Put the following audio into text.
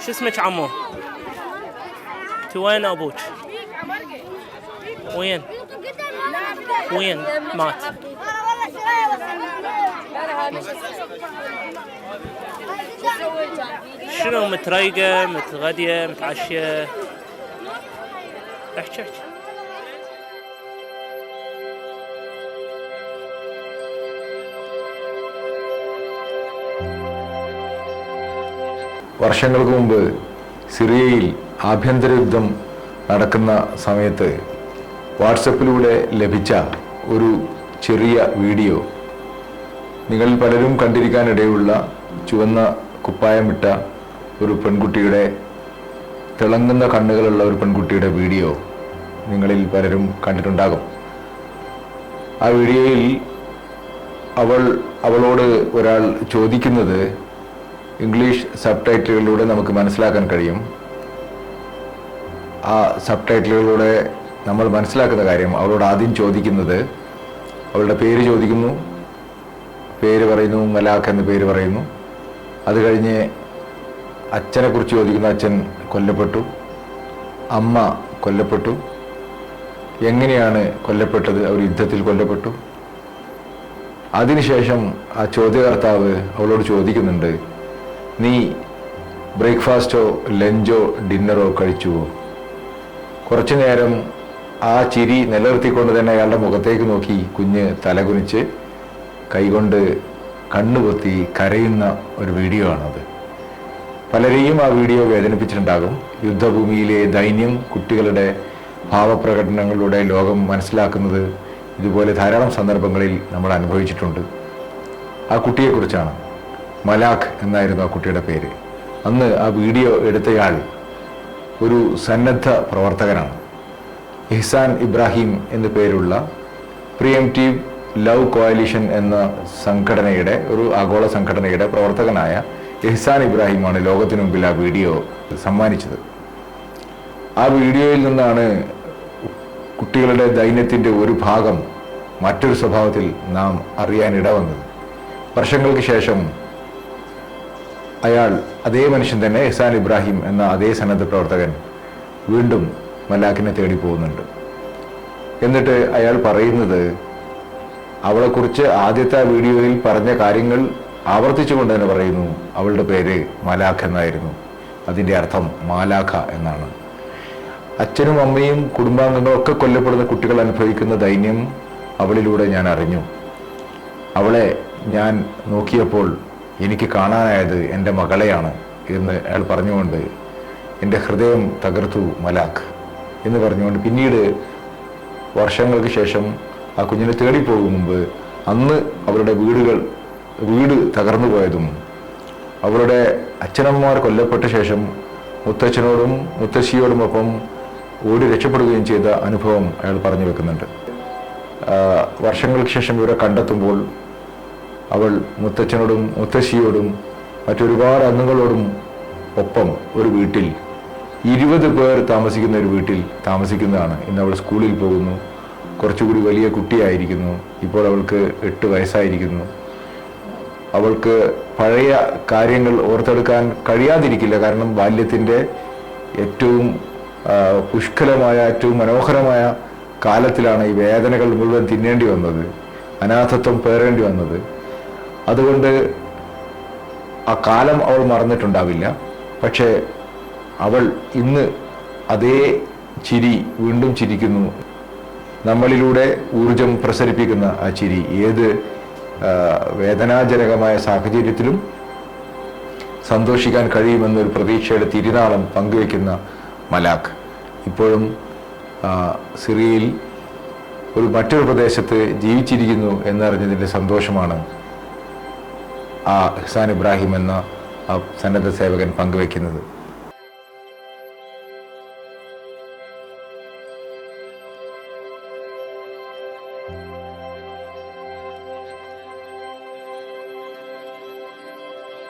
شو اسمك عمو؟ انت وين ابوك؟ وين؟ وين مات؟ شنو متريقة متغدية متعشية؟ احكي. വർഷങ്ങൾക്ക് മുമ്പ് സിറിയയിൽ ആഭ്യന്തര യുദ്ധം നടക്കുന്ന സമയത്ത് വാട്സപ്പിലൂടെ ലഭിച്ച ഒരു ചെറിയ വീഡിയോ നിങ്ങളിൽ പലരും കണ്ടിരിക്കാനിടയുള്ള ചുവന്ന കുപ്പായമിട്ട ഒരു പെൺകുട്ടിയുടെ തിളങ്ങുന്ന കണ്ണുകളുള്ള ഒരു പെൺകുട്ടിയുടെ വീഡിയോ നിങ്ങളിൽ പലരും കണ്ടിട്ടുണ്ടാകും. ആ വീഡിയോയിൽ അവളോട് ഒരാൾ ചോദിക്കുന്നത് ഇംഗ്ലീഷ് സബ് ടൈറ്റിലുകളിലൂടെ നമുക്ക് മനസ്സിലാക്കാൻ കഴിയും. ആ സബ് ടൈറ്റിലുകളിലൂടെ നമ്മൾ മനസ്സിലാക്കുന്ന കാര്യം അവളോട് ആദ്യം ചോദിക്കുന്നത് അവളുടെ പേര് ചോദിക്കുന്നു, പേര് പറയുന്നു, മലാഖ് എന്ന പേര് പറയുന്നു. അത് കഴിഞ്ഞ് അച്ഛനെ കുറിച്ച് ചോദിക്കുന്നു, അച്ഛൻ കൊല്ലപ്പെട്ടു, അമ്മ കൊല്ലപ്പെട്ടു, എങ്ങനെയാണ് കൊല്ലപ്പെട്ടത്, അവർ യുദ്ധത്തിൽ കൊല്ലപ്പെട്ടു. അതിനുശേഷം ആ ചോദ്യകർത്താവ് അവളോട് ചോദിക്കുന്നുണ്ട്, നീ ബ്രേക്ക്ഫാസ്റ്റോ ലഞ്ചോ ഡിന്നറോ കഴിച്ചുവോ? കുറച്ചു നേരം ആ ചിരി നിലനിർത്തിക്കൊണ്ട് തന്നെ അയാളുടെ മുഖത്തേക്ക് നോക്കി കുഞ്ഞ് തലകുനിച്ച് കൈകൊണ്ട് കണ്ണുപൊത്തി കരയുന്ന ഒരു വീഡിയോ ആണത്. പലരെയും ആ വീഡിയോ വേദനിപ്പിച്ചിട്ടുണ്ടാകും. യുദ്ധഭൂമിയിലെ ദൈന്യം, കുട്ടികളുടെ ഭാവപ്രകടനങ്ങളിലൂടെ ലോകം മനസ്സിലാക്കുന്നത് ഇതുപോലെ ധാരാളം സന്ദർഭങ്ങളിൽ നമ്മൾ അനുഭവിച്ചിട്ടുണ്ട്. ആ കുട്ടിയെക്കുറിച്ചാണ്. മലാഖ് എന്നായിരുന്നു ആ കുട്ടിയുടെ പേര്. അന്ന് ആ വീഡിയോ എടുത്തയാൾ ഒരു സന്നദ്ധ പ്രവർത്തകനാണ്. ഇഹ്സാൻ ഇബ്രാഹിം എന്നു പേരുള്ള പ്രിഎംപ്റ്റീവ് ലവ് കോalition എന്ന സംഘടനയുടെ ഒരു ആഗോള സംഘടനയുടെ പ്രവർത്തകനായ ഇഹ്സാൻ ഇബ്രാഹിമാണ് ലോകത്തിനു മുമ്പിൽ ആ വീഡിയോ സമ്മാനിച്ചത്. ആ വീഡിയോയിൽ നിന്നാണ് കുട്ടികളുടെ ദൈന്യത്തിൻ്റെ ഒരു ഭാഗം മറ്റൊരു സ്വഭാവത്തിൽ നാം അറിയാനിട വന്നത്. വർഷങ്ങൾക്ക് ശേഷം അയാൾ, അതേ മനുഷ്യൻ തന്നെ, ഇഹ്സാൻ ഇബ്രാഹിം എന്ന അതേ സന്നദ്ധ പ്രവർത്തകൻ വീണ്ടും മലാഖിനെ തേടി പോകുന്നുണ്ട്. എന്നിട്ട് അയാൾ പറയുന്നത്, അവളെക്കുറിച്ച് ആദ്യത്തെ വീഡിയോയിൽ പറഞ്ഞ കാര്യങ്ങൾ ആവർത്തിച്ചുകൊണ്ട് തന്നെ പറയുന്നു, അവളുടെ പേര് മലാഖ് എന്നായിരുന്നു. അതിൻ്റെ അർത്ഥം മാലാഖ എന്നാണ്. അച്ഛനും അമ്മയും കുടുംബാംഗങ്ങളും ഒക്കെ കൊല്ലപ്പെടുന്ന കുട്ടികൾ അനുഭവിക്കുന്ന ദൈന്യം അവളിലൂടെ ഞാൻ അറിഞ്ഞു. അവളെ ഞാൻ നോക്കിയപ്പോൾ എനിക്ക് കാണാനായത് എൻ്റെ മകളെയാണ് എന്ന് അയാൾ പറഞ്ഞുകൊണ്ട് എൻ്റെ ഹൃദയം തകർത്തു മലാഖ് എന്ന് പറഞ്ഞുകൊണ്ട് പിന്നീട് വർഷങ്ങൾക്ക് ശേഷം ആ കുഞ്ഞിനെ തേടിപ്പോകും മുമ്പ് അന്ന് അവരുടെ വീട് തകർന്നു പോയതും അവരുടെ അച്ഛനമ്മമാർ കൊല്ലപ്പെട്ട ശേഷം മുത്തച്ഛനോടും മുത്തശ്ശിയോടുമൊപ്പം ഓടി രക്ഷപ്പെടുകയും ചെയ്ത അനുഭവം അയാൾ പറഞ്ഞു വെക്കുന്നുണ്ട്. വർഷങ്ങൾക്ക് ശേഷം ഇവരെ കണ്ടെത്തുമ്പോൾ അവൾ മുത്തച്ഛനോടും മുത്തശ്ശിയോടും മറ്റൊരുപാട് അംഗങ്ങളോടും ഒപ്പം ഒരു വീട്ടിൽ 20 പേർ താമസിക്കുന്ന ഒരു വീട്ടിൽ താമസിക്കുന്നതാണ്. ഇന്ന് അവൾ സ്കൂളിൽ പോകുന്നു, കുറച്ചുകൂടി വലിയ കുട്ടിയായിരിക്കുന്നു. ഇപ്പോൾ അവൾക്ക് 8 വയസ്സായിരിക്കുന്നു. അവൾക്ക് പഴയ കാര്യങ്ങൾ ഓർത്തെടുക്കാൻ കഴിയാതിരിക്കില്ല. കാരണം ബാല്യത്തിൻ്റെ ഏറ്റവും പുഷ്കലമായ, ഏറ്റവും മനോഹരമായ കാലത്തിലാണ് ഈ വേദനകൾ മുഴുവൻ തിന്നേണ്ടി വന്നത്, അനാഥത്വം പേറേണ്ടി വന്നത്. അതുകൊണ്ട് ആ കാലം അവൾ മറന്നിട്ടുണ്ടാവില്ല. പക്ഷേ അവൾ ഇന്ന് അതേ ചിരി വീണ്ടും ചിരിക്കുന്നു. നമ്മളിലൂടെ ഊർജം പ്രസരിപ്പിക്കുന്ന ആ ചിരി ഏത് വേദനാജനകമായ സാഹചര്യത്തിലും സന്തോഷിക്കാൻ കഴിയുമെന്നൊരു പ്രതീക്ഷയുടെ തിരുനാളം പങ്കുവയ്ക്കുന്ന മലാഖ് ഇപ്പോഴും സിറിയയിൽ മറ്റൊരു പ്രദേശത്ത് ജീവിച്ചിരിക്കുന്നു എന്നറിഞ്ഞതിൻ്റെ സന്തോഷമാണ് ആ ഇഹ്സാൻ ഇബ്രാഹിം എന്ന ആ സന്നദ്ധ സേവകൻ പങ്കുവയ്ക്കുന്നത്.